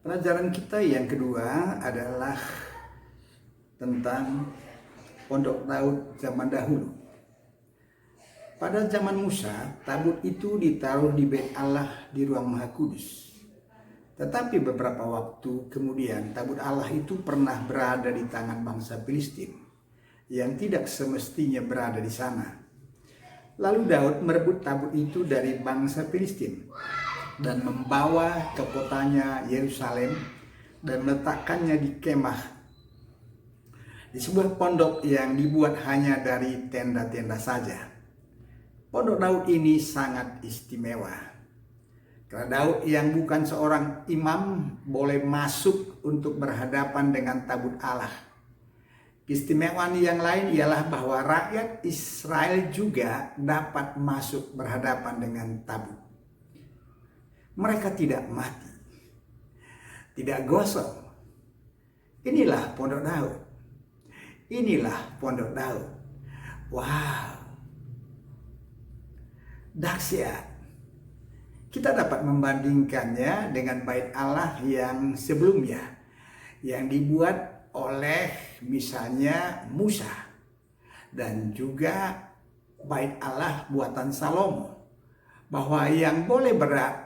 Pelajaran kita yang kedua adalah tentang Pondok Daud zaman dahulu. Pada zaman Musa, tabut itu ditaruh di Bait Allah di ruang Maha Kudus. Tetapi beberapa waktu kemudian tabut Allah itu pernah berada di tangan bangsa Filistin yang tidak semestinya berada di sana. Lalu Daud merebut tabut itu dari bangsa Filistin dan membawa ke kotanya Yerusalem dan meletakkannya di kemah, di sebuah pondok yang dibuat hanya dari tenda-tenda saja. Pondok Daud ini sangat istimewa karena Daud yang bukan seorang imam boleh masuk untuk berhadapan dengan tabut Allah. Keistimewaan yang lain ialah bahwa rakyat Israel juga dapat masuk berhadapan dengan tabut. Mereka tidak mati, tidak gosong. Inilah Pondok Daud. Inilah Pondok Daud. Wow, dahsyat. Kita dapat membandingkannya dengan Bait Allah yang sebelumnya, yang dibuat oleh misalnya Musa, dan juga Bait Allah buatan Salomo, bahwa yang boleh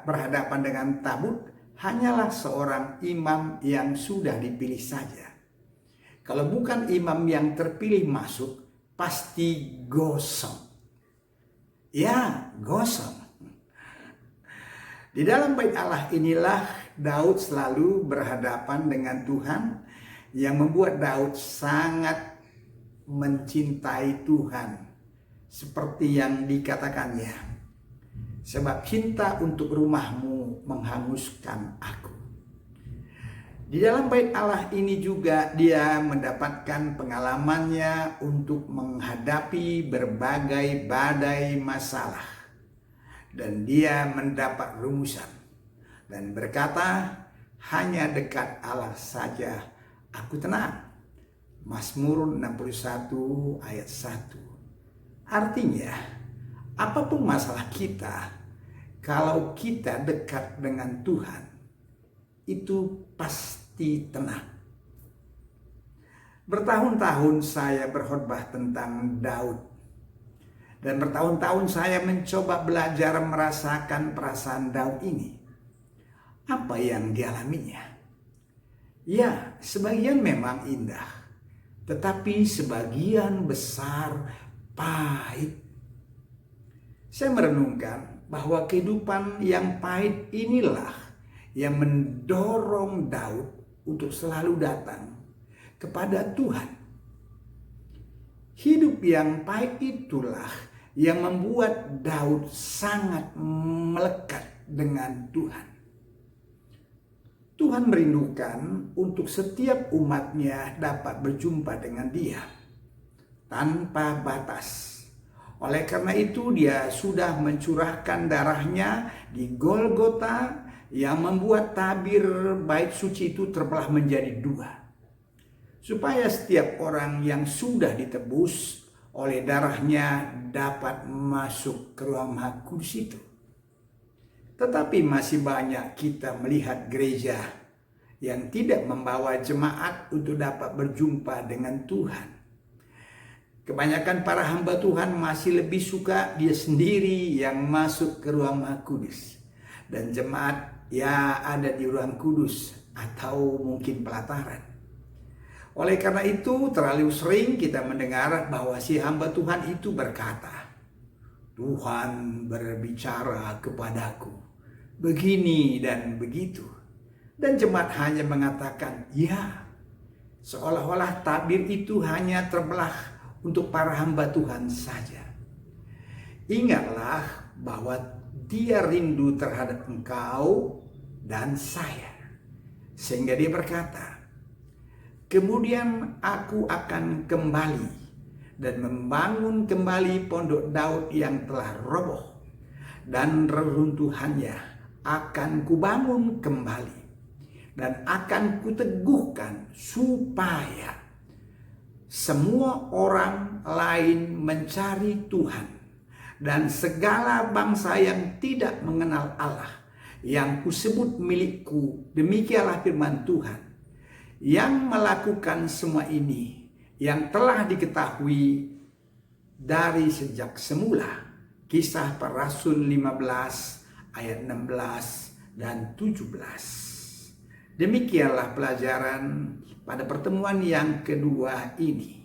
berhadapan dengan tabut hanyalah seorang imam yang sudah dipilih saja. Kalau bukan imam yang terpilih masuk, pasti gosong. Ya, gosong. Di dalam Bait Allah inilah Daud selalu berhadapan dengan Tuhan, yang membuat Daud sangat mencintai Tuhan, seperti yang dikatakannya. Sebab cinta untuk rumahmu menghanguskan aku. Di dalam Bait Allah ini juga dia mendapatkan pengalamannya untuk menghadapi berbagai badai masalah. Dan dia mendapat rumusan dan berkata, hanya dekat Allah saja aku tenang. Mazmur 61 ayat 1. Artinya, apapun masalah kita, kalau kita dekat dengan Tuhan, itu pasti tenang. Bertahun-tahun saya berkhotbah tentang Daud. Dan bertahun-tahun saya mencoba belajar merasakan perasaan Daud ini. Apa yang dialaminya? Ya, sebagian memang indah, tetapi sebagian besar pahit. Saya merenungkan bahwa kehidupan yang pahit inilah yang mendorong Daud untuk selalu datang kepada Tuhan. Hidup yang pahit itulah yang membuat Daud sangat melekat dengan Tuhan. Tuhan merindukan untuk setiap umatnya dapat berjumpa dengan Dia tanpa batas. Oleh karena itu dia sudah mencurahkan darahnya di Golgota yang membuat tabir bait suci itu terbelah menjadi dua. Supaya setiap orang yang sudah ditebus oleh darahnya dapat masuk ke ruang Maha Kudus itu. Tetapi masih banyak kita melihat gereja yang tidak membawa jemaat untuk dapat berjumpa dengan Tuhan. Kebanyakan para hamba Tuhan masih lebih suka dia sendiri yang masuk ke ruang Maha Kudus. Dan jemaat ya ada di ruang kudus atau mungkin pelataran. Oleh karena itu terlalu sering kita mendengar bahwa si hamba Tuhan itu berkata, Tuhan berbicara kepadaku begini dan begitu. Dan jemaat hanya mengatakan ya, seolah-olah tabir itu hanya terbelah untuk para hamba Tuhan saja. Ingatlah bahwa Dia rindu terhadap engkau dan saya. Sehingga Dia berkata, kemudian aku akan kembali dan membangun kembali pondok Daud yang telah roboh, dan reruntuhannya akan kubangun kembali, dan akan kuteguhkan supaya semua orang lain mencari Tuhan, dan segala bangsa yang tidak mengenal Allah yang kusebut milikku, demikianlah firman Tuhan, yang melakukan semua ini, yang telah diketahui dari sejak semula. Kisah Para Rasul 15 ayat 16 dan 17. Demikianlah pelajaran pada pertemuan yang kedua ini.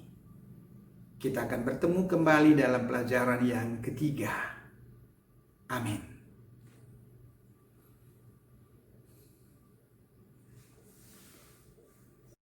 Kita akan bertemu kembali dalam pelajaran yang ketiga. Amin.